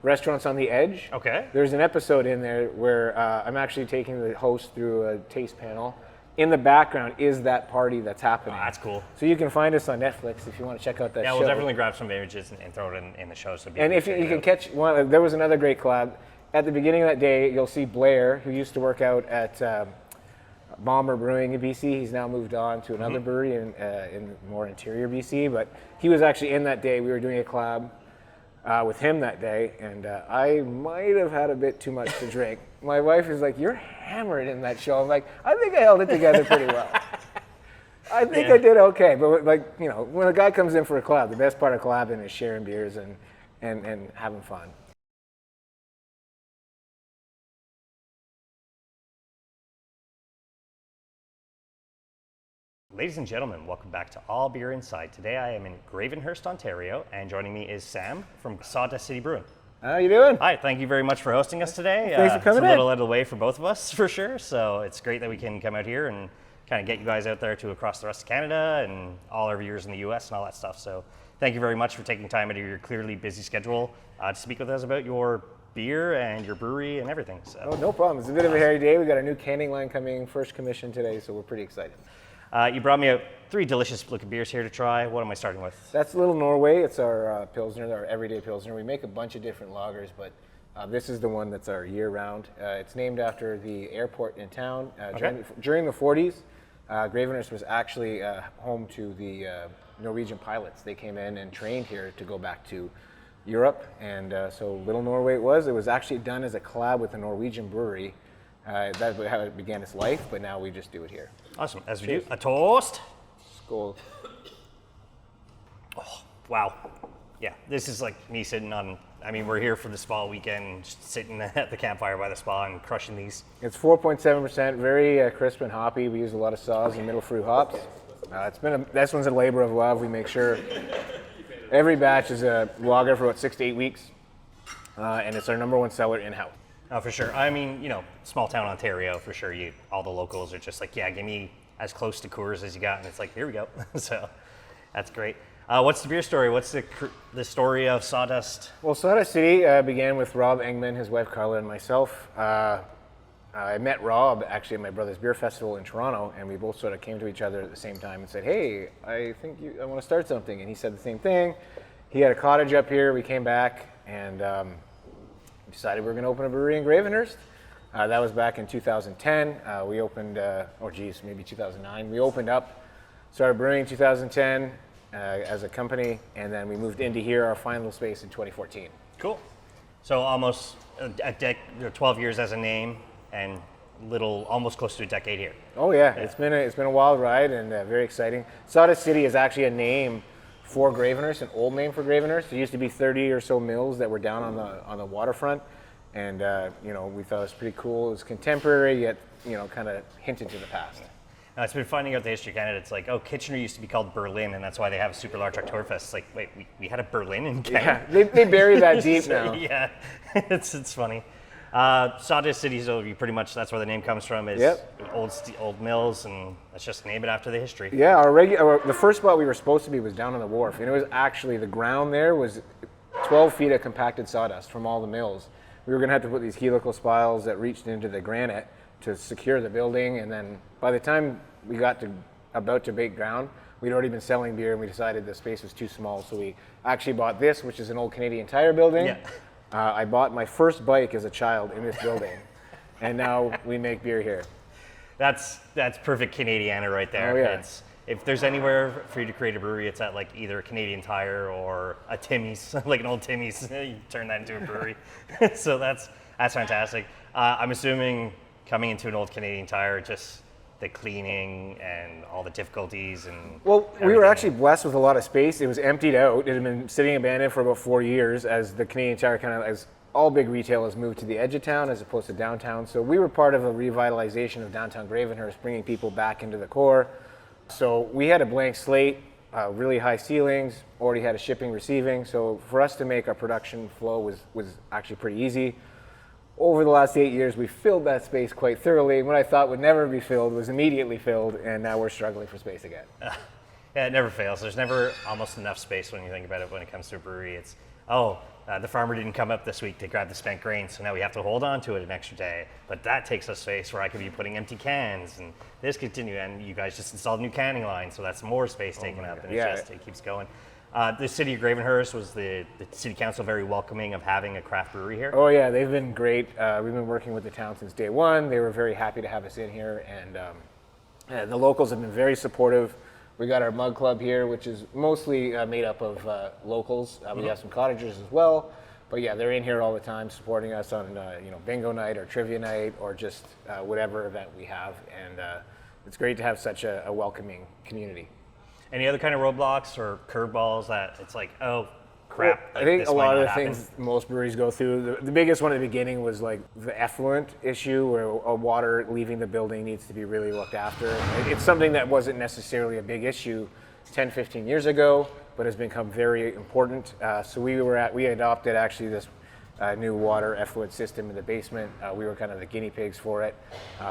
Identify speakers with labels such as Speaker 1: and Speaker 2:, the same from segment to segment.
Speaker 1: Restaurants on the Edge.
Speaker 2: Okay.
Speaker 1: There's an episode in there where I'm actually taking the host through a taste panel. In the background is that party that's happening.
Speaker 2: Oh, that's cool.
Speaker 1: So you can find us on Netflix if you want to check out that show.
Speaker 2: Yeah, we'll definitely grab some images and throw it in the show. So
Speaker 1: and if you can catch one, there was another great collab. At the beginning of that day, you'll see Blair, who used to work out at Bomber Brewing in BC. He's now moved on to another brewery in more interior BC, but he was actually in that day. We were doing a collab with him that day, and I might have had a bit too much to drink. My wife is like, "You're hammered in that show." I'm like, "I think I held it together pretty well. I think I did okay." But like, you know, when a guy comes in for a collab, the best part of collabing is sharing beers and having fun.
Speaker 2: Ladies and gentlemen, welcome back to All Beer Inside. Today I am in Gravenhurst, Ontario, and joining me is Sam from Sawdust City Brewing.
Speaker 1: How you doing?
Speaker 2: Hi, thank you very much for hosting us today.
Speaker 1: Thanks for coming
Speaker 2: It's a little out of the way for both of us, for sure, so it's great that we can come out here and kind of get you guys out there to across the rest of Canada and all our viewers in the US and all that stuff. So thank you very much for taking time out of your clearly busy schedule to speak with us about your beer and your brewery and everything. So.
Speaker 1: Oh, no problem. It's a bit of a hairy day. We got a new canning line coming, first commission today, so we're pretty excited.
Speaker 2: You brought me out 3 delicious looking beers here to try. What am I starting with?
Speaker 1: That's Little Norway. It's our Pilsner, our everyday Pilsner. We make a bunch of different lagers, but this is the one that's our year-round. It's named after the airport in town. During the 40s, Gravenhurst was actually home to the Norwegian pilots. They came in and trained here to go back to Europe, and so Little Norway it was. It was actually done as a collab with a Norwegian brewery. That's how it began its life, but now we just do it here.
Speaker 2: Awesome. As we do, a toast.
Speaker 1: Skål.
Speaker 2: Oh, wow. Yeah, this is like me sitting on, I mean, we're here for the spa weekend, just sitting at the campfire by the spa and crushing these.
Speaker 1: It's 4.7%, very crisp and hoppy. We use a lot of Saws and middle fruit hops. This one's a labor of love. We make sure every batch is a lager for about 6 to 8 weeks, and it's our #1 seller in-house.
Speaker 2: Oh, for sure. I mean, you know, small town Ontario, for sure. All the locals are just like, yeah, give me as close to Coors as you got, and it's like, here we go. So that's great. What's the beer story? What's the story of Sawdust?
Speaker 1: Well, Sawdust City began with Rob Engman, his wife Carla, and myself. I met Rob actually at my brother's beer festival in Toronto, and we both sort of came to each other at the same time and said, "Hey, I think I want to start something." And he said the same thing. He had a cottage up here. We came back and decided we were going to open a brewery in Gravenhurst. That was back in 2010. We opened, maybe 2009. We opened up, started brewing in 2010 as a company, and then we moved into here, our final space, in 2014.
Speaker 2: Cool. So almost 12 years as a name, and almost close to a decade here.
Speaker 1: Oh yeah. It's been a wild ride and very exciting. Sawdust City is actually a name for Gravenhurst, an old name for Gravenhurst. There used to be 30 or so mills that were down on the waterfront, and we thought it was pretty cool. It was contemporary, yet kind of hinted to the past.
Speaker 2: Now, it's been finding out the history of Canada. It's like, oh, Kitchener used to be called Berlin, and that's why they have a super large Oktoberfest. It's like, wait, we had a Berlin in Canada?
Speaker 1: Yeah, they bury that deep now.
Speaker 2: Yeah, it's funny. Sawdust City, so that's where the name comes from, is old mills, and let's just name it after the history.
Speaker 1: Yeah, the first spot we were supposed to be was down on the wharf, and it was actually, the ground there was 12 feet of compacted sawdust from all the mills. We were going to have to put these helical spiles that reached into the granite to secure the building, and then by the time we got about to break ground, we'd already been selling beer, and we decided the space was too small, so we actually bought this, which is an old Canadian Tire building. Yeah. I bought my first bike as a child in this building, and now we make beer here.
Speaker 2: That's perfect Canadiana right there.
Speaker 1: Oh, yeah.
Speaker 2: If there's anywhere for you to create a brewery, it's at like either a Canadian Tire or a Timmy's, like an old Timmy's. You turn that into a brewery. So that's fantastic. I'm assuming coming into an old Canadian Tire, just the cleaning and all the difficulties and everything.
Speaker 1: We were actually blessed with a lot of space. It was emptied out. It had been sitting abandoned for about 4 years as the Canadian Tire as all big retail has moved to the edge of town as opposed to downtown. So we were part of a revitalization of downtown Gravenhurst, bringing people back into the core. So we had a blank slate, really high ceilings, already had a shipping, receiving. So for us to make our production flow was actually pretty easy. Over the last 8 years, we filled that space quite thoroughly. What I thought would never be filled was immediately filled, and now we're struggling for space again.
Speaker 2: Yeah, it never fails. There's never almost enough space when you think about it when it comes to a brewery. It's, the farmer didn't come up this week to grab the spent grain, so now we have to hold on to it an extra day. But that takes up space where I could be putting empty cans, and this continue. And you guys just installed a new canning line, so that's more space taken up, and it keeps going. The city of Gravenhurst, was the city council very welcoming of having a craft brewery here?
Speaker 1: Oh yeah, they've been great. We've been working with the town since day one. They were very happy to have us in here, and the locals have been very supportive. We got our mug club here, which is mostly made up of locals. We have some cottagers as well, but yeah, they're in here all the time supporting us on bingo night or trivia night or just whatever event we have, and it's great to have such a welcoming community.
Speaker 2: Any other kind of roadblocks or curveballs that it's like, oh crap?
Speaker 1: Well, I think a lot of the things most breweries go through, the biggest one at the beginning was like the effluent issue, where water leaving the building needs to be really looked after. It's something that wasn't necessarily a big issue 10, 15 years ago, but has become very important. So we adopted actually this new water effluent system in the basement. We were kind of the guinea pigs for it.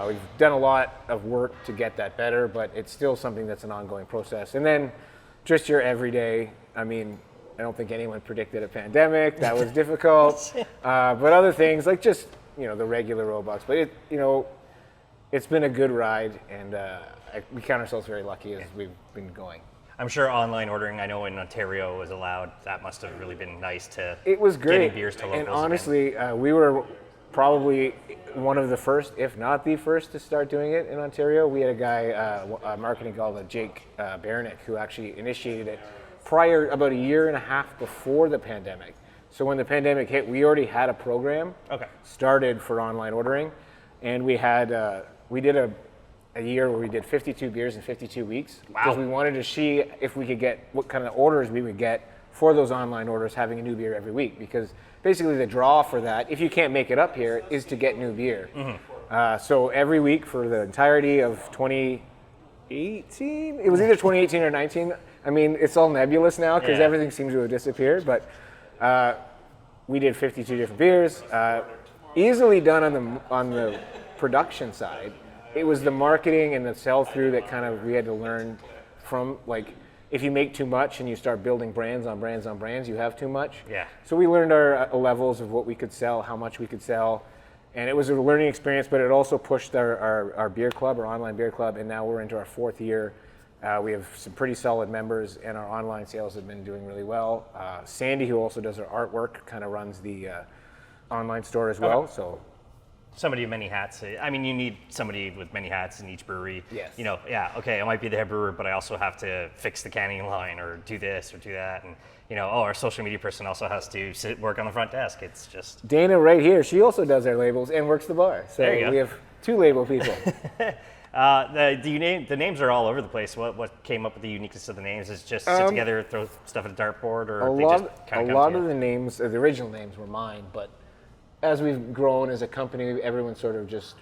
Speaker 1: We've done a lot of work to get that better, but it's still something that's an ongoing process. And then just your everyday, I don't think anyone predicted a pandemic. That was difficult. But other things like just, the regular roadblocks. But it's been a good ride, and we count ourselves very lucky as we've been going.
Speaker 2: I'm sure online ordering, I know in Ontario was allowed. That must have really been nice to.
Speaker 1: It was great.
Speaker 2: Getting beers to locals.
Speaker 1: And honestly, we were probably one of the first, if not the first, to start doing it in Ontario. We had a guy, a marketing guy, Jake Baronick, who actually initiated it about a year and a half before the pandemic. So when the pandemic hit, we already had a program started for online ordering, and we did a year where we did 52 beers in 52 weeks because we wanted to see if we could get what kind of orders we would get for those online orders, having a new beer every week, because basically the draw for that, if you can't make it up here, is to get new beer. So every week for the entirety of 2018, it was either 2018 or 19. It's all nebulous now because everything seems to have disappeared, but we did 52 different beers, easily done on the production side. It was the marketing and the sell-through that kind of we had to learn from. Like, if you make too much and you start building brands on brands on brands, you have too much.
Speaker 2: Yeah.
Speaker 1: So we learned our levels of what we could sell, how much we could sell, and it was a learning experience, but it also pushed our beer club, our online beer club, and now we're into our 4th year. We have some pretty solid members, and our online sales have been doing really well. Sandy, who also does our artwork, kind of runs the online store as well. So.
Speaker 2: Somebody with many hats. You need somebody with many hats in each brewery.
Speaker 1: Yes.
Speaker 2: I might be the head brewer, but I also have to fix the canning line or do this or do that. And, our social media person also has to work on the front desk. It's just.
Speaker 1: Dana right here, she also does our labels and works the bar. So
Speaker 2: there you go.
Speaker 1: We have 2 label people.
Speaker 2: The names are all over the place. What came up with the uniqueness of the names? Is just sit together, throw stuff at a dartboard, or
Speaker 1: a lot of the names, the original names were mine, but as we've grown as a company, everyone sort of just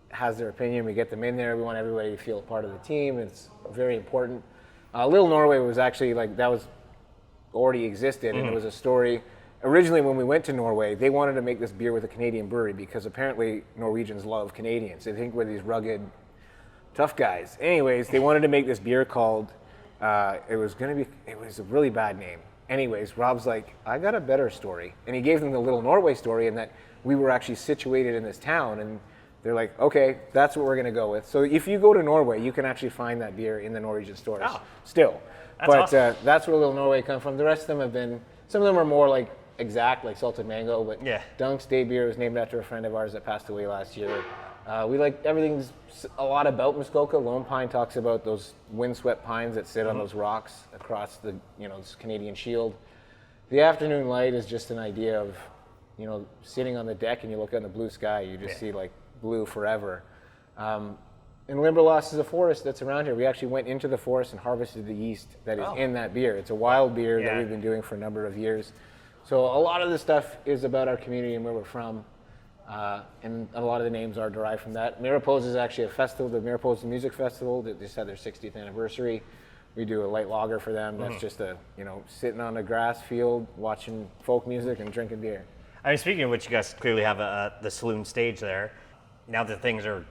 Speaker 1: has their opinion. We get them in there. We want everybody to feel part of the team. It's very important. Little Norway was actually that was already existed, and it was a story. Originally, when we went to Norway, they wanted to make this beer with a Canadian brewery because apparently Norwegians love Canadians. They think we're these rugged, tough guys. Anyways, they wanted to make this beer called. It was a really bad name. Anyways, Rob's like, I got a better story. And he gave them the Little Norway story, and that we were actually situated in this town. And they're like, okay, that's what we're going to go with. So if you go to Norway, you can actually find that beer in the Norwegian stores still.
Speaker 2: That's awesome.
Speaker 1: That's where Little Norway come from. The rest of them have been, some of them are more like exact, like Salted Mango. But Dunk's Day Beer was named after a friend of ours that passed away last year. We like everything's a lot about Muskoka. Lone Pine talks about those windswept pines that sit on those rocks across the this Canadian Shield. The Afternoon Light is just an idea of sitting on the deck and you look out in the blue sky, you just see like blue forever. And Limberlost is a forest that's around here. We actually went into the forest and harvested the yeast that is in that beer. It's a wild beer that we've been doing for a number of years. So a lot of the stuff is about our community and where we're from. And a lot of the names are derived from that. Mariposa is actually a festival, the Mariposa Music Festival, that just had their 60th anniversary. We do a light lager for them. That's just sitting on a grass field, watching folk music and drinking beer.
Speaker 2: Speaking of which, you guys clearly have the saloon stage there. Now that things are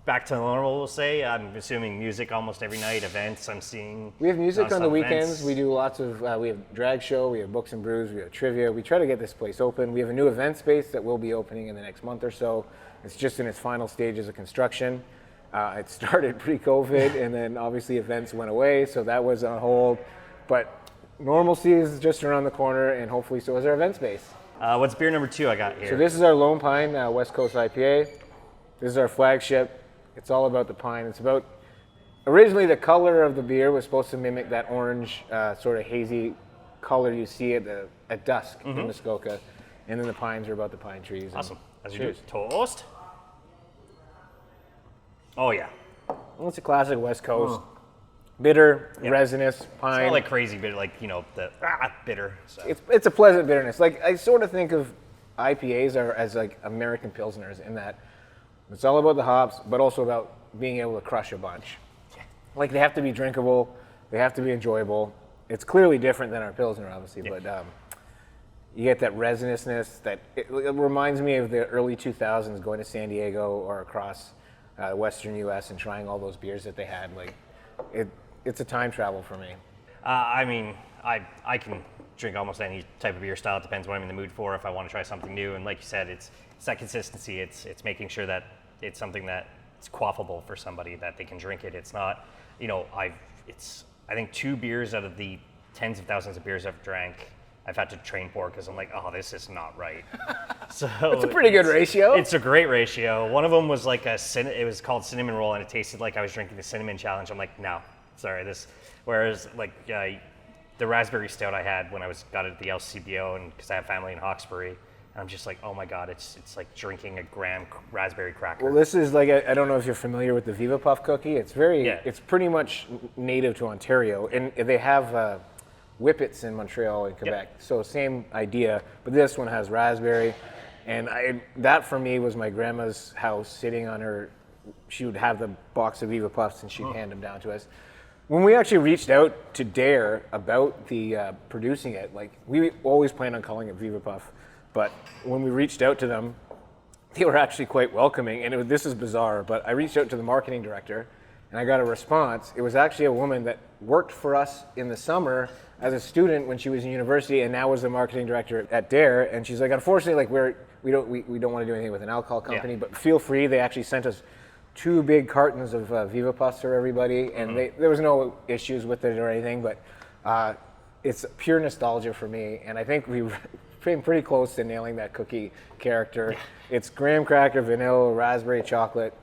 Speaker 2: back to normal, we'll say. I'm assuming music almost every night, events I'm seeing.
Speaker 1: We have music on the
Speaker 2: nonstop
Speaker 1: weekends.
Speaker 2: events.
Speaker 1: We do lots of, we have drag show, we have books and brews, we have trivia. We try to get this place open. We have a new event space that will be opening in the next month or so. It's just in its final stages of construction. It started pre-COVID, and then obviously events went away, so that was on hold. But normalcy is just around the corner, and hopefully so is our event space.
Speaker 2: What's beer number 2 I got here?
Speaker 1: So this is our Lone Pine West Coast IPA. This is our flagship. It's all about the pine. It's about, originally the color of the beer was supposed to mimic that orange sort of hazy color you see at dusk in Muskoka. And then the pines are about the pine trees.
Speaker 2: Awesome. As you
Speaker 1: Cheers.
Speaker 2: do. Toast. Oh yeah.
Speaker 1: Well, it's a classic West Coast. Bitter,
Speaker 2: Yep.
Speaker 1: resinous,
Speaker 2: It's
Speaker 1: pine.
Speaker 2: not like crazy bitter, like, you know, the bitter. So.
Speaker 1: It's a pleasant bitterness. Like, I sort of think of IPAs as like American Pilsners in that it's all about the hops, but also about being able to crush a bunch. Like, they have to be drinkable, they have to be enjoyable. It's clearly different than our Pilsner, obviously, but you get that resinousness that it reminds me of the early 2000s going to San Diego or across Western U.S. and trying all those beers that they had. Like, it's a time travel for me.
Speaker 2: I mean, I can drink almost any type of beer style. It depends what I'm in the mood for. If I want to try something new, and like you said, it's that consistency. It's making sure that it's something that it's quaffable for somebody, that they can drink it. It's not, you know, I think 2 beers out of the tens of thousands of beers I've drank, I've had to train for because I'm like, oh, this is not right. So
Speaker 1: It's a pretty good ratio.
Speaker 2: It's a great ratio. One of them was like it was called cinnamon roll, and it tasted like I was drinking the cinnamon challenge. I'm like, no, sorry, this. Whereas like the raspberry stout I had when I got it at the LCBO, and because I have family in Hawkesbury, and I'm just like, oh my god, it's like drinking a graham raspberry cracker.
Speaker 1: Well, this is like, I don't know if you're familiar with the Viva Puff cookie. It's it's pretty much native to Ontario, and they have whippets in Montreal and Quebec.
Speaker 2: Yep.
Speaker 1: So same idea, but this one has raspberry, and that for me was my grandma's house sitting on her. She would have the box of Viva Puffs and she'd hand them down to us. When we actually reached out to Dare about the producing it, like, we always planned on calling it Viva Puff, but when we reached out to them, they were actually quite welcoming, and this is bizarre, but I reached out to the marketing director, and I got a response. It was actually a woman that worked for us in the summer as a student when she was in university, and now was the marketing director at Dare, and she's like, unfortunately, like, we don't want to do anything with an alcohol company, but feel free. They actually sent us 2 big cartons of Viva Puffs for everybody, and there was no issues with it or anything, but it's pure nostalgia for me, and I think we came pretty close to nailing that cookie character. It's graham cracker, vanilla, raspberry, chocolate.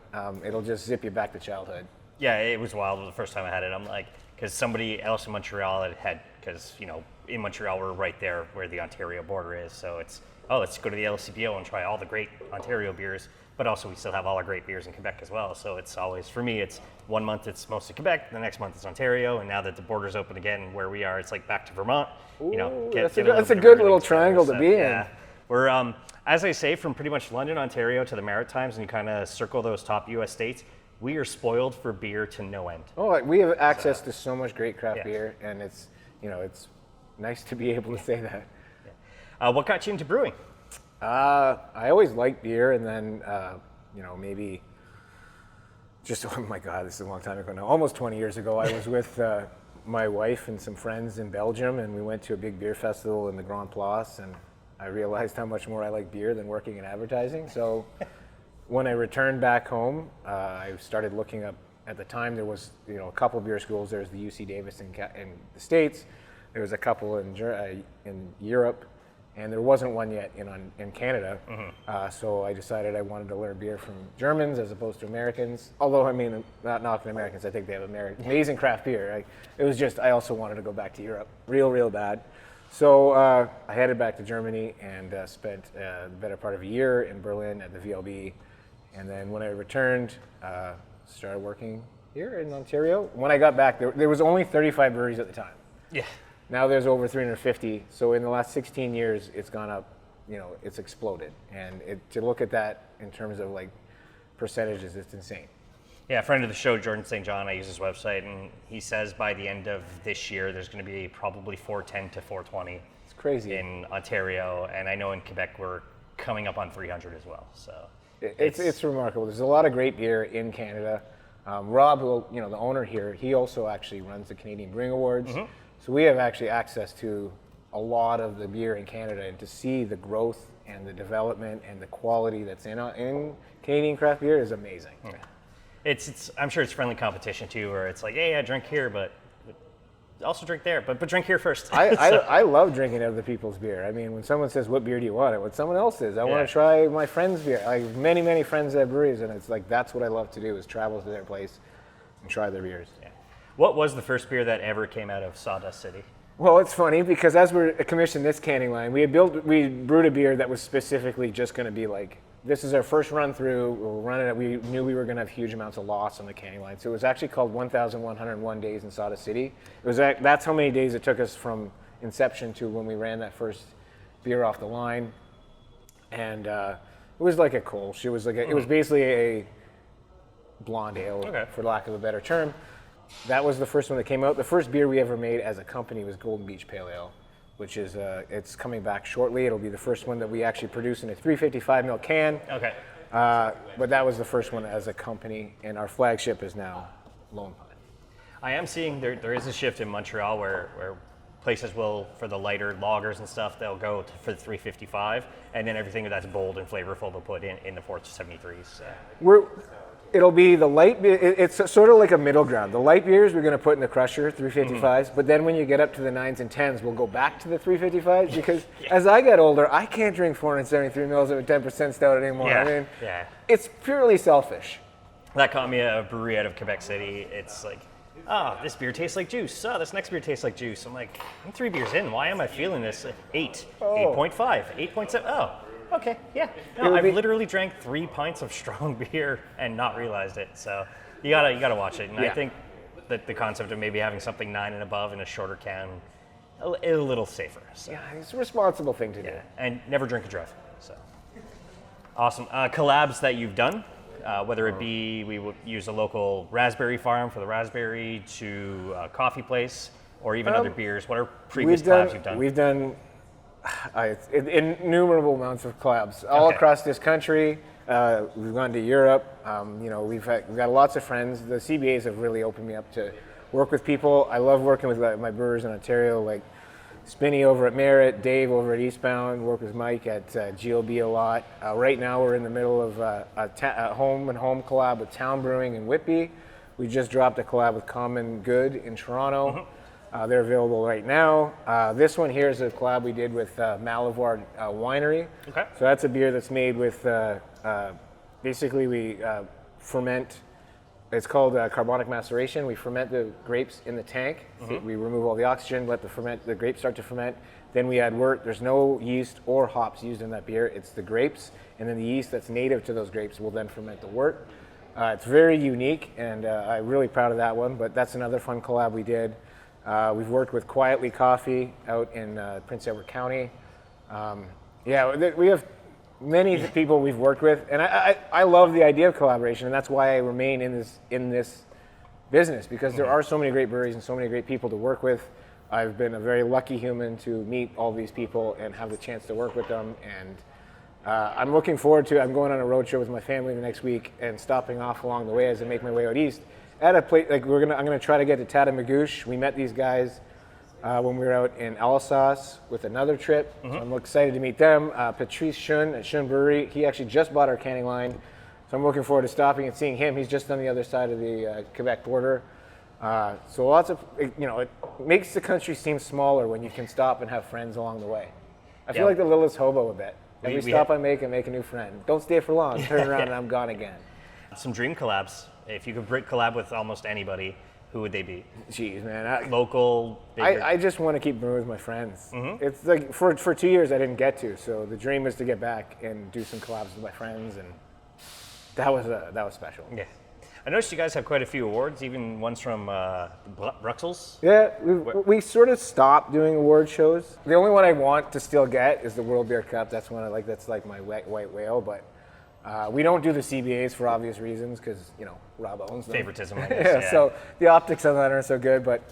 Speaker 1: It'll just zip you back to childhood.
Speaker 2: Yeah, it was wild the first time I had it. I'm like, because somebody else in Montreal had, because, you know, in Montreal we're right there where the Ontario border is, so it's, let's go to the LCBO and try all the great Ontario beers. But also we still have all our great beers in Quebec as well. So it's always, for me, it's 1 month it's mostly Quebec, the next month it's Ontario, and now that the border's open again where we are, it's like back to Vermont. You know,
Speaker 1: that's a good little triangle to be in.
Speaker 2: Yeah. We're, as I say, from pretty much London, Ontario to the Maritimes, and you kind of circle those top U.S. states, we are spoiled for beer to no end.
Speaker 1: Oh, we have access to so much great craft beer, and it's nice to be able to say that.
Speaker 2: What got you into brewing?
Speaker 1: I always liked beer, and then, maybe just, oh my God, this is a long time ago now, almost 20 years ago, I was with my wife and some friends in Belgium, and we went to a big beer festival in the Grand Place, and I realized how much more I like beer than working in advertising. So when I returned back home, I started looking up. At the time, there was a couple of beer schools. There's the UC Davis in the States. There was a couple in Europe. And there wasn't one yet in Canada. So I decided I wanted to learn beer from Germans as opposed to Americans. Although, I mean, not knocking Americans, I think they have amazing craft beer. It was just, I also wanted to go back to Europe real bad. So I headed back to Germany and spent the better part of a year in Berlin at the VLB. And then when I returned, started working here in Ontario. When I got back, there was only 35 breweries at the time.
Speaker 2: Yeah.
Speaker 1: Now there's over 350. So in the last 16 years, it's gone up, it's exploded. And to look at that in terms of like percentages, it's insane.
Speaker 2: Yeah, a friend of the show, Jordan St. John, I use his website, and he says by the end of this year, there's going to be probably 410 to 420.
Speaker 1: It's crazy.
Speaker 2: In Ontario, and I know in Quebec we're coming up on 300 as well. So
Speaker 1: It's remarkable. There's a lot of great beer in Canada. Rob, who, the owner here, he also actually runs the Canadian Brewing Awards. So we have actually access to a lot of the beer in Canada, and to see the growth and the development and the quality that's in Canadian craft beer is amazing.
Speaker 2: It's I'm sure it's friendly competition too, where it's like, hey, I drink here, but also drink there, but drink here first.
Speaker 1: I love drinking other people's beer. I mean, when someone says, what beer do you want? What someone else says, I want to try my friend's beer. I have many friends at breweries, and it's like, that's what I love to do, is travel to their place and try their beers. Yeah.
Speaker 2: What was the first beer that ever came out of Sawdust City?
Speaker 1: Well, it's funny because as we commissioned this canning line, we brewed a beer that was specifically just going to be like, this is our first run through. We'll run it. We knew we were going to have huge amounts of loss on the canning line, so it was actually called 1,101 Days in Sawdust City. That's how many days it took us from inception to when we ran that first beer off the line, and it was like a Kolsch. It was like it was basically a blonde ale, for lack of a better term. That was the first one that came out. The first beer we ever made as a company was Golden Beach Pale Ale, which is it's coming back shortly. It'll be the first one that we actually produce in a 355 ml can.
Speaker 2: Okay.
Speaker 1: But that was the first one as a company, and our flagship is now Lone Pine.
Speaker 2: I am seeing there is a shift in Montreal where places will, for the lighter lagers and stuff, they'll go for the 355, and then everything that's bold and flavorful they'll put in the 473s.
Speaker 1: It'll be the light beer. It's sort of like a middle ground. The light beers we're going to put in the crusher, 355s, but then when you get up to the 9s and 10s, we'll go back to the 355s, because as I get older, I can't drink 473 mils of a 10% stout anymore.
Speaker 2: Yeah.
Speaker 1: I mean, it's purely selfish.
Speaker 2: That caught me at a brewery out of Quebec City. It's like, this beer tastes like juice. This next beer tastes like juice. I'm like, I'm 3 beers in. Why am I feeling this? 8, 8.5, 8.7. Oh. Okay, yeah. No, I've literally drank 3 pints of strong beer and not realized it. So you gotta watch it. And I think that the concept of maybe having something 9 and above in a shorter can, a little safer. So.
Speaker 1: Yeah, it's a responsible thing to do.
Speaker 2: And never drink and drive. So awesome. Collabs that you've done, whether it be we would use a local raspberry farm for the raspberry, to a coffee place, or even other beers. What are previous collabs you've done?
Speaker 1: We've done innumerable amounts of collabs all across this country. We've gone to Europe. We've got lots of friends. The CBAs have really opened me up to work with people. I love working with my brewers in Ontario, like Spinny over at Merritt, Dave over at Eastbound. Work with Mike at GLB a lot. Right now we're in the middle of a home and home collab with Town Brewing in Whitby. We just dropped a collab with Common Good in Toronto. They're available right now. This one here is a collab we did with Malivoire Winery. Okay. So that's a beer that's made with, basically we ferment, it's called carbonic maceration. We ferment the grapes in the tank. We remove all the oxygen, let the grapes start to ferment. Then we add wort. There's no yeast or hops used in that beer. It's the grapes, and then the yeast that's native to those grapes will then ferment the wort. It's very unique, and I'm really proud of that one, but that's another fun collab we did. We've worked with Quietly Coffee out in Prince Edward County. We have many people we've worked with, and I love the idea of collaboration, and that's why I remain in this business, because there are so many great breweries and so many great people to work with. I've been a very lucky human to meet all these people and have the chance to work with them, and I'm looking forward to. I'm going on a road show with my family the next week and stopping off along the way as I make my way out east. At a place like I'm gonna try to get to Tatamagouche. We met these guys when we were out in Alsace with another trip. So I'm excited to meet them. Patrice Schun at Schun Brewery. He actually just bought our canning line, so I'm looking forward to stopping and seeing him. He's just on the other side of the Quebec border. So lots of it makes the country seem smaller when you can stop and have friends along the way. I feel like the littlest hobo a bit. Every stop I make a new friend. Don't stay for long. Turn around and I'm gone again.
Speaker 2: Some dream collabs. If you could collab with almost anybody, who would they be?
Speaker 1: Jeez, man.
Speaker 2: Local, bigger.
Speaker 1: I just want to keep brewing with my friends. It's like for 2 years I didn't get to, so the dream is to get back and do some collabs with my friends, and that was special.
Speaker 2: Yeah. I noticed you guys have quite a few awards, even ones from Bruxelles.
Speaker 1: Yeah, we sort of stopped doing award shows. The only one I want to still get is the World Beer Cup. That's one I like. That's like my white whale, but we don't do the CBAs for obvious reasons, because Rob owns them.
Speaker 2: Favoritism, I guess. Yeah.
Speaker 1: So the optics on that aren't so good, but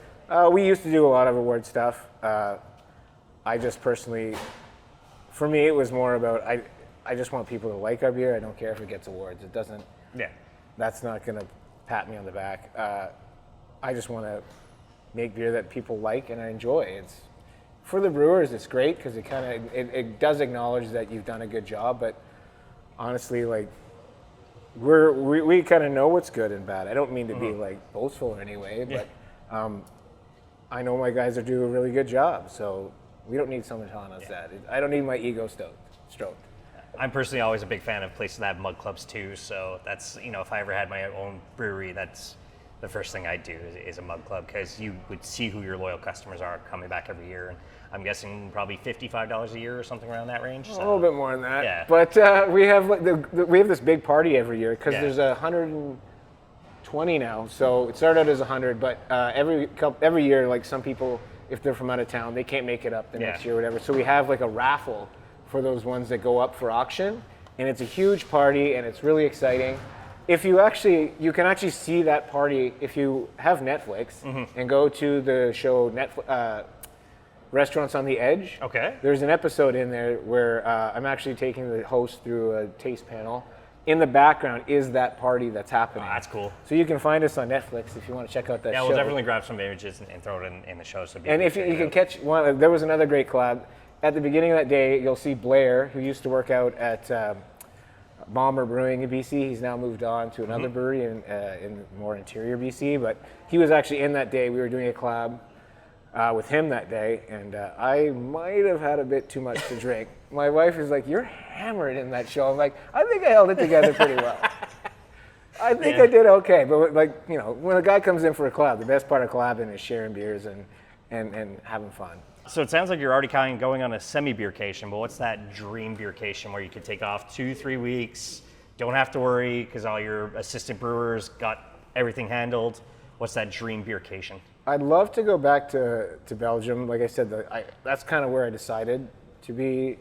Speaker 1: we used to do a lot of award stuff. I just personally, for me, it was more about I just want people to like our beer. I don't care if it gets awards. It doesn't.
Speaker 2: Yeah.
Speaker 1: That's not going to pat me on the back. I just want to make beer that people like and I enjoy. It's for the brewers. It's great because it does acknowledge that you've done a good job. But honestly, like we kind of know what's good and bad. I don't mean to be like boastful in any way, but I know my guys are doing a really good job. So we don't need someone telling us that. I don't need my ego stroked.
Speaker 2: I'm personally always a big fan of places that have mug clubs too. So that's, if I ever had my own brewery, that's the first thing I'd do is a mug club, because you would see who your loyal customers are coming back every year. And I'm guessing probably $55 a year or something around that range. So.
Speaker 1: A little bit more than that.
Speaker 2: Yeah.
Speaker 1: But we have we have this big party every year because
Speaker 2: Yeah.
Speaker 1: there's 120 now. So it started out as 100, but every year, like some people, if they're from out of town, they can't make it up the next year or whatever. So we have like a raffle for those ones that go up for auction, and it's a huge party and it's really exciting. If you can actually see that party if you have Netflix and go to the show Restaurants on the Edge.
Speaker 2: Okay.
Speaker 1: There's an episode in there where I'm actually taking the host through a taste panel. In the background is that party that's happening.
Speaker 2: Oh, that's cool.
Speaker 1: So you can find us on Netflix if you want to check out that show.
Speaker 2: Yeah, we'll definitely grab some images and throw it in the show. So
Speaker 1: and if you can catch one, there was another great collab. At the beginning of that day, you'll see Blair, who used to work out at Bomber Brewing in BC. He's now moved on to another brewery in more interior BC, but he was actually in that day. We were doing a collab with him that day, and I might have had a bit too much to drink. My wife is like, "You're hammered in that show." I'm like, "I think I held it together pretty well. I think I did okay." But when a guy comes in for a collab, the best part of collabing is sharing beers and having fun.
Speaker 2: So it sounds like you're already kind of going on a semi-beercation, but what's that dream beercation where you could take off 2-3 weeks, don't have to worry because all your assistant brewers got everything handled? What's that dream beercation?
Speaker 1: I'd love to go back to Belgium. Like I said, that's kind of where I decided to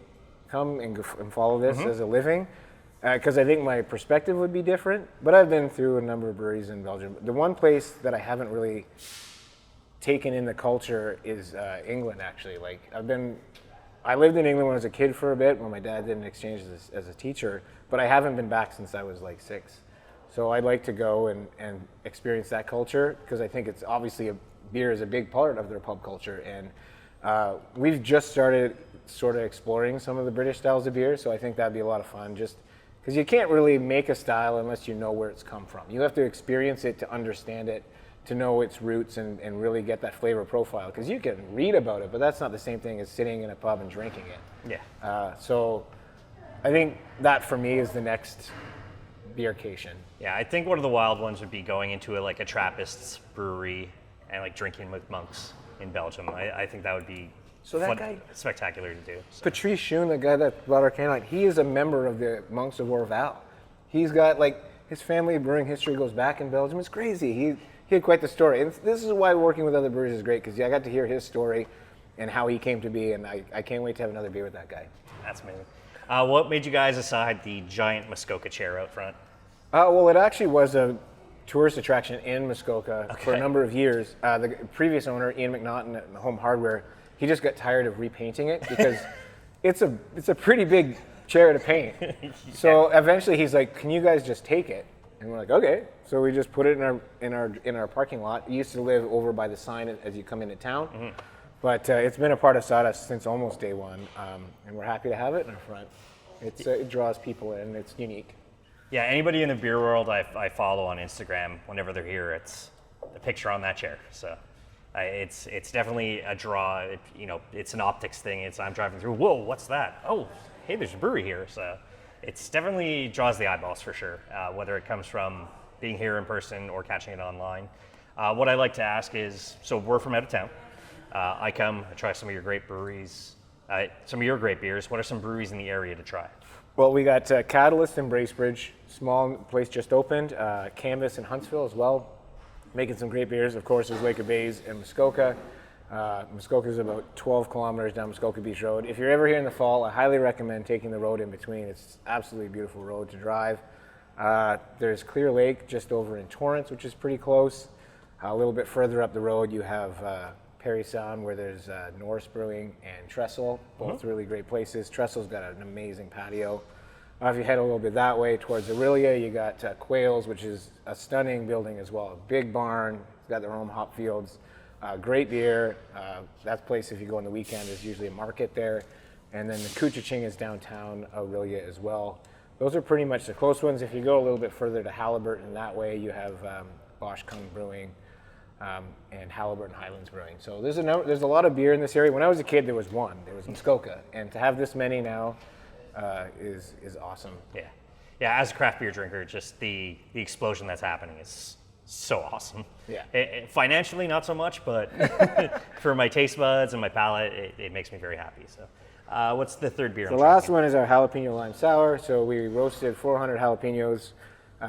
Speaker 1: come and follow this as a living, because I think my perspective would be different. But I've been through a number of breweries in Belgium. The one place that I haven't really taken in the culture is England, actually. Like I lived in England when I was a kid for a bit when my dad did an exchange as a teacher, but I haven't been back since I was like 6. So I'd like to go and experience that culture, because I think it's obviously beer is a big part of their pub culture, and we've just started sort of exploring some of the British styles of beer. So I think that'd be a lot of fun, just because you can't really make a style unless you know where it's come from. You have to experience it to understand it, to know its roots and really get that flavor profile, because you can read about it, but that's not the same thing as sitting in a pub and drinking it.
Speaker 2: Yeah.
Speaker 1: So I think that for me is the next beercation.
Speaker 2: Yeah, I think one of the wild ones would be going into a Trappist's brewery and like drinking with monks in Belgium. I think that would be spectacular to do. So.
Speaker 1: Patrice Schoen, the guy that brought our can line, he is a member of the Monks of Orval. He's got his family brewing history goes back in Belgium. It's crazy. He had quite the story. And this is why working with other breweries is great, because I got to hear his story and how he came to be, and I can't wait to have another beer with that guy.
Speaker 2: That's amazing. What made you guys decide the giant Muskoka chair out front?
Speaker 1: Well, it actually was a tourist attraction in Muskoka for a number of years. The previous owner, Ian McNaughton at Home Hardware, he just got tired of repainting it because it's a pretty big chair to paint. So eventually he's like, "Can you guys just take it?" And we're like, "Okay." So we just put it in our parking lot. He used to live over by the sign as you come into town, but it's been a part of Sawdust since almost day one, and we're happy to have it in our front. It draws people in. It's unique.
Speaker 2: Yeah, anybody in the beer world I follow on Instagram, whenever they're here, it's a picture on that chair. So it's definitely a draw. It's an optics thing. I'm driving through. Whoa, what's that? Oh, hey, there's a brewery here. So it's definitely draws the eyeballs for sure. Whether it comes from being here in person or catching it online. What I like to ask is, so we're from out of town. I try some of your great breweries, some of your great beers. What are some breweries in the area to try?
Speaker 1: Well, we got Catalyst in Bracebridge, small place just opened. Canvas in Huntsville as well, making some great beers. Of course, there's Laker Bays in Muskoka. Muskoka is about 12 kilometers down Muskoka Beach Road. If you're ever here in the fall, I highly recommend taking the road in between. It's absolutely a beautiful road to drive. There's Clear Lake just over in Torrance, which is pretty close. A little bit further up the road, you have Perry Sound, where there's Norris Brewing and Trestle, both really great places. Trestle's got an amazing patio. If you head a little bit that way towards Aurelia, you got Quails, which is a stunning building as well. A big barn, it's got their own hop fields, great beer. That place, if you go on the weekend, is usually a market there. And then the Couchiching is downtown Aurelia as well. Those are pretty much the close ones. If you go a little bit further to Halliburton that way, you have Bosch Kung Brewing and Halliburton Highlands Brewing. So there's a lot of beer in this area. When I was a kid, there was one. There was Muskoka. And to have this many now is awesome.
Speaker 2: Yeah. As a craft beer drinker, just the explosion that's happening is so awesome.
Speaker 1: Yeah.
Speaker 2: Financially, not so much, but for my taste buds and my palate, it makes me very happy. So, what's the third beer?
Speaker 1: The last one is our Jalapeno Lime Sour. So we roasted 400 jalapenos,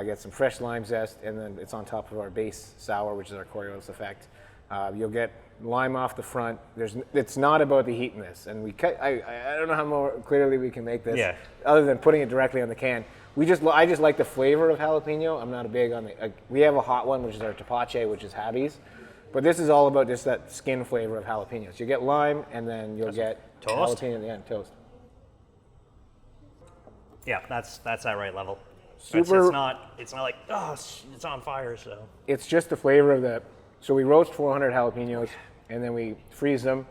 Speaker 1: get some fresh lime zest, and then it's on top of our base sour, which is our Coriolis effect. You'll get lime off the front. It's not about the heat in this, and I don't know how more clearly we can make this, other than putting it directly on the can. I just like the flavor of jalapeno. I'm not a big on the. We have a hot one, which is our tepache, which is Habby's, but this is all about just that skin flavor of jalapenos. You get lime, and then you'll get
Speaker 2: toast?
Speaker 1: Jalapeno in the end, toast.
Speaker 2: Yeah, that's that right level.
Speaker 1: Super.
Speaker 2: It's not like it's on fire. So
Speaker 1: it's just the flavor of the. So we roast 400 jalapenos, and then we freeze them,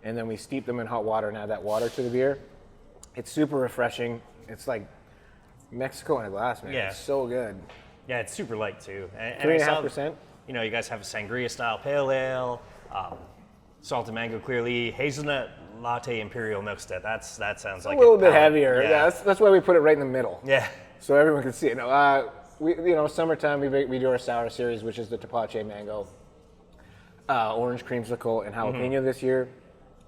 Speaker 1: and then we steep them in hot water and add that water to the beer. It's super refreshing. It's like Mexico in a glass, man.
Speaker 2: Yeah.
Speaker 1: It's so good.
Speaker 2: Yeah, it's super light too. And
Speaker 1: 3.5%.
Speaker 2: You know, you guys have a sangria style pale ale, salted mango clearly, hazelnut latte imperial milk stout. That sounds like
Speaker 1: a little bit
Speaker 2: palate.
Speaker 1: heavier. Yeah, that's why we put it right in the middle.
Speaker 2: Yeah.
Speaker 1: So everyone can see it. No, summertime we do our sour series, which is the tepache mango, orange creamsicle, and jalapeno this year.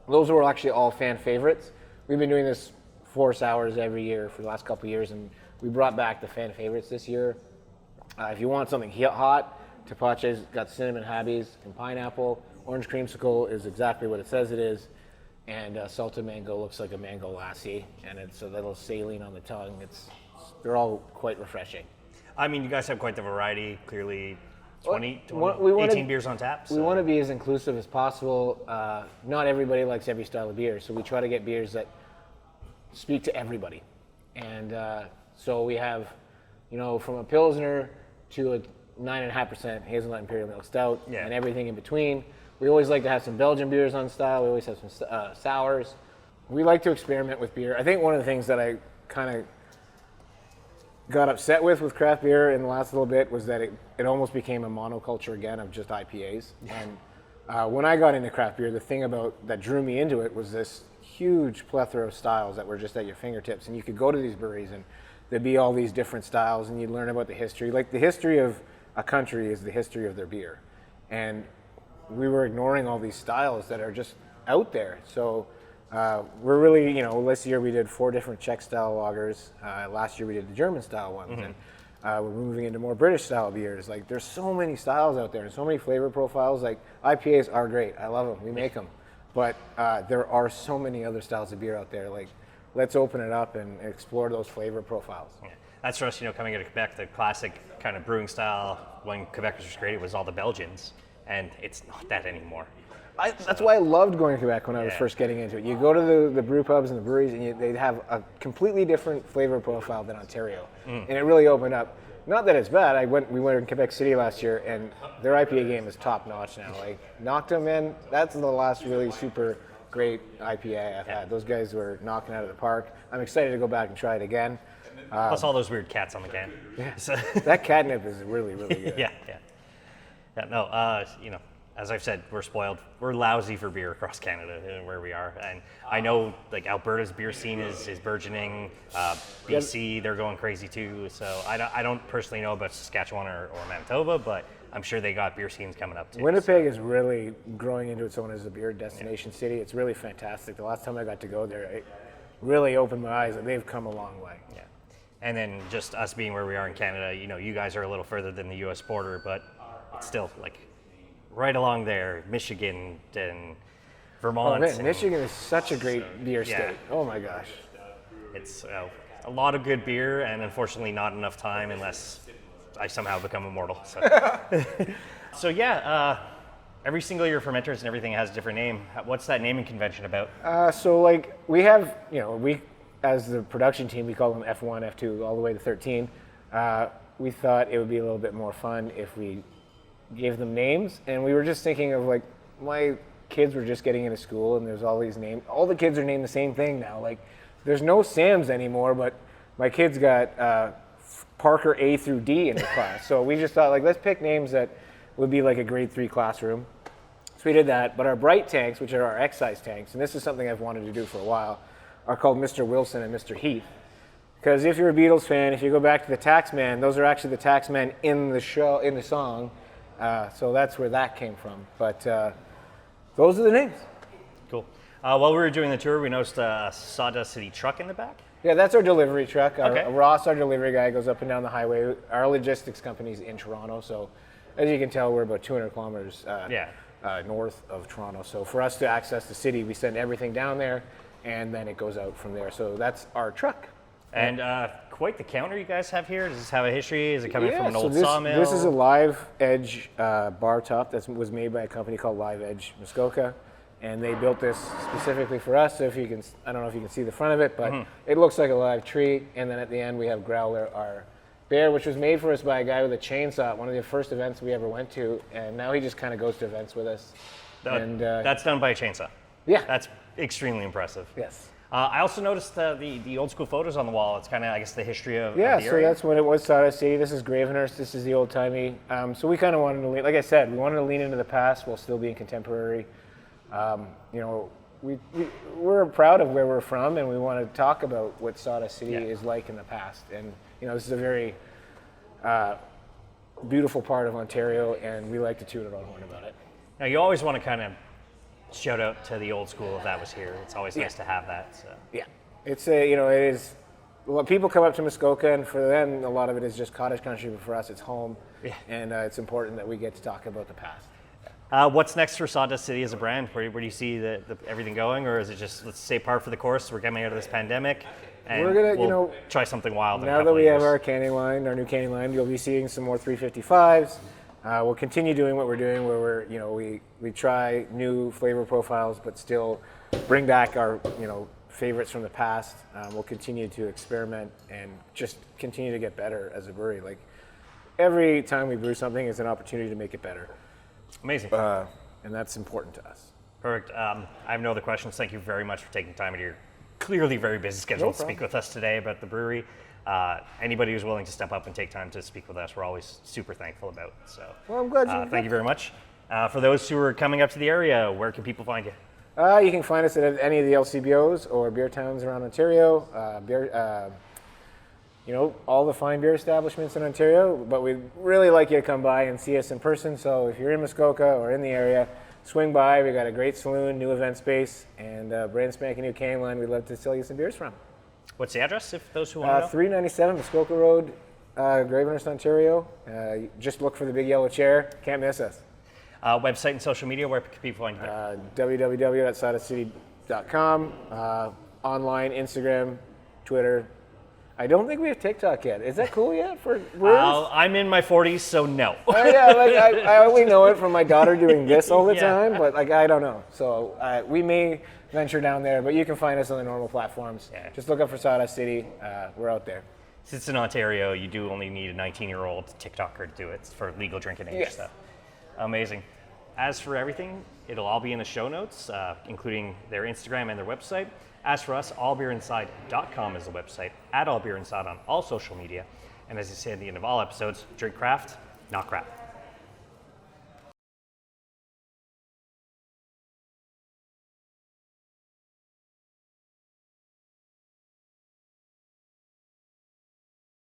Speaker 1: Those were actually all fan favorites. We've been doing this 4 sours every year for the last couple of years, and we brought back the fan favorites this year. If you want something hot, tepache's got cinnamon habbies and pineapple. Orange creamsicle is exactly what it says it is, and salted mango looks like a mango lassi, and it's a little saline on the tongue. They're all quite refreshing.
Speaker 2: I mean, you guys have quite the variety. Clearly, 18 beers on tap. So.
Speaker 1: We want to be as inclusive as possible. Not everybody likes every style of beer, so we try to get beers that speak to everybody. And so we have, from a Pilsner to a 9.5% hazelnut imperial milk stout, and everything in between. We always like to have some Belgian beers on style. We always have some sours. We like to experiment with beer. I think one of the things that I kind of got upset with craft beer in the last little bit was that it almost became a monoculture again of just IPAs. And when I got into craft beer, the thing that drew me into it was this huge plethora of styles that were just at your fingertips. And you could go to these breweries and there'd be all these different styles, and you'd learn about the history. Like, the history of a country is the history of their beer. And we were ignoring all these styles that are just out there. So we're really, this year we did 4 different Czech style lagers. Last year we did the German style ones. Mm-hmm. And we're moving into more British style beers. Like, there's so many styles out there and so many flavor profiles. Like, IPAs are great. I love them. We make them. But there are so many other styles of beer out there. Like, let's open it up and explore those flavor profiles.
Speaker 2: Yeah. That's for us, coming out of Quebec, the classic kind of brewing style when Quebec was created was all the Belgians, and it's not that anymore.
Speaker 1: That's why I loved going to Quebec when I was first getting into it. You go to the brew pubs and the breweries, and they'd have a completely different flavor profile than Ontario, and it really opened up. Not that it's bad. We went in Quebec City last year, and their IPA game is top notch now. Like, Noctum, man, that's the last really super great IPA I've had. Those guys were knocking out of the park. I'm excited to go back and try it again.
Speaker 2: Plus all those weird cats on the can.
Speaker 1: Yeah, so. That catnip is really, really good.
Speaker 2: Yeah. No, as I've said, we're spoiled. We're lousy for beer across Canada where we are. And I know, like, Alberta's beer scene is burgeoning. BC, they're going crazy too. So I don't personally know about Saskatchewan or Manitoba, but I'm sure they got beer scenes coming up too.
Speaker 1: Winnipeg is really growing into its own as a beer destination city. It's really fantastic. The last time I got to go there, it really opened my eyes, and they've come a long way.
Speaker 2: Yeah. And then just us being where we are in Canada, you guys are a little further than the U.S. border, but it's still, like, right along there, Michigan and Vermont.
Speaker 1: Oh, man, Michigan is such a great beer state. Oh, my gosh.
Speaker 2: It's a lot of good beer, and unfortunately not enough time unless I somehow become immortal. So, every single year fermenters and everything has a different name. What's that naming convention about?
Speaker 1: So, like, we have, as the production team, we call them F1, F2, all the way to 13. We thought it would be a little bit more fun if we gave them names, and we were just thinking of like, my kids were just getting into school, and there's all these names. All the kids are named the same thing now. Like, there's no Sams anymore, but my kids got Parker A through D in the class. So we just thought, like, let's pick names that would be like a grade 3 classroom. So we did that. But our bright tanks, which are our excise tanks, and this is something I've wanted to do for a while, are called Mr. Wilson and Mr. Heath. Because if you're a Beatles fan, if you go back to the Taxman, those are actually the Taxmen in the show, in the song. So that's where that came from. But those are the names.
Speaker 2: Cool. While we were doing the tour, we noticed a Sawdust City truck in the back.
Speaker 1: Yeah, that's our delivery truck.
Speaker 2: Okay.
Speaker 1: Ross, our delivery guy, goes up and down the highway. Our logistics company is in Toronto, so as you can tell, we're about 200 kilometers north of Toronto. So for us to access the city, we send everything down there, and then it goes out from there. So that's our truck.
Speaker 2: And quite the counter you guys have here. Does this have a history? Is it coming from an old
Speaker 1: this,
Speaker 2: sawmill?
Speaker 1: This is a live edge bar top that was made by a company called Live Edge Muskoka. And they built this specifically for us. So if you can, I don't know if you can see the front of it, but it looks like a live tree. And then at the end, we have Growler, our bear, which was made for us by a guy with a chainsaw at one of the first events we ever went to. And now he just kind of goes to events with us.
Speaker 2: That's done by a chainsaw.
Speaker 1: Yeah.
Speaker 2: That's extremely impressive.
Speaker 1: Yes.
Speaker 2: I also noticed the old school photos on the wall. It's kind of, I guess, the history of
Speaker 1: Yeah,
Speaker 2: the
Speaker 1: so
Speaker 2: area.
Speaker 1: that's when it was Sawdust City. This is Gravenhurst. This is the old timey. So we kind of wanted to lean, like I said, we wanted to lean into the past while still being contemporary. You know, we're proud of where we're from, and we want to talk about what Sawdust City is like in the past. And you know, this is a very beautiful part of Ontario, and we like to toot our own horn about it.
Speaker 2: Now, you always want to kind of shout out to the old school if that was here. It's always nice to have that. So.
Speaker 1: Yeah, it's a, you know, it is. Well, people come up to Muskoka, and for them, a lot of it is just cottage country. But for us, it's home, and it's important that we get to talk about the past.
Speaker 2: What's next for Sawdust City as a brand? Where do you see everything going, or is it just, let's say, par for the course? We're coming out of this pandemic, and
Speaker 1: we're gonna,
Speaker 2: we'll try something wild.
Speaker 1: Now that we have our canning line, our new canning line, you'll be seeing some more 355s. We'll continue doing what we're doing, where we're, you know, we try new flavor profiles, but still bring back our, you know, favorites from the past. We'll continue to experiment and just continue to get better as a brewery. Like, every time we brew something is an opportunity to make it better.
Speaker 2: Amazing.
Speaker 1: And that's important to us.
Speaker 2: Perfect. I have no other questions. Thank you very much for taking time out of your clearly very busy schedule to speak with us today about the brewery. Anybody who's willing to step up and take time to speak with us, we're always super thankful about. So,
Speaker 1: well, I'm glad you
Speaker 2: thank you very much. For those who are coming up to the area, where can people find you?
Speaker 1: You can find us at any of the LCBOs or beer towns around Ontario. You know, all the fine beer establishments in Ontario, but we'd really like you to come by and see us in person. So if you're in Muskoka or in the area, swing by. We got a great saloon, new event space, and brand spanking new canning line we'd love to sell you some beers from.
Speaker 2: What's the address, if those who want to know?
Speaker 1: 397 Muskoka Road, Gravenhurst, Ontario. Just look for the big yellow chair. Can't miss us.
Speaker 2: Website and social media, where can people find you?
Speaker 1: www.sawdustcity.com. Online, Instagram, Twitter. I don't think we have TikTok yet. Is that cool yet for brewers?
Speaker 2: I'm in my 40s, so no.
Speaker 1: Yeah, like I only know it from my daughter doing this all the time, but like I don't know. So we may venture down there, but you can find us on the normal platforms. Yeah. Just look up for Sawdust City. We're out there.
Speaker 2: Since it's in Ontario, you do only need a 19-year-old TikToker to do it for legal drinking age stuff. Amazing. As for everything, it'll all be in the show notes, including their Instagram and their website. As for us, allbeerinside.com is the website, at allbeerinside on all social media. And as you say at the end of all episodes, drink craft, not crap.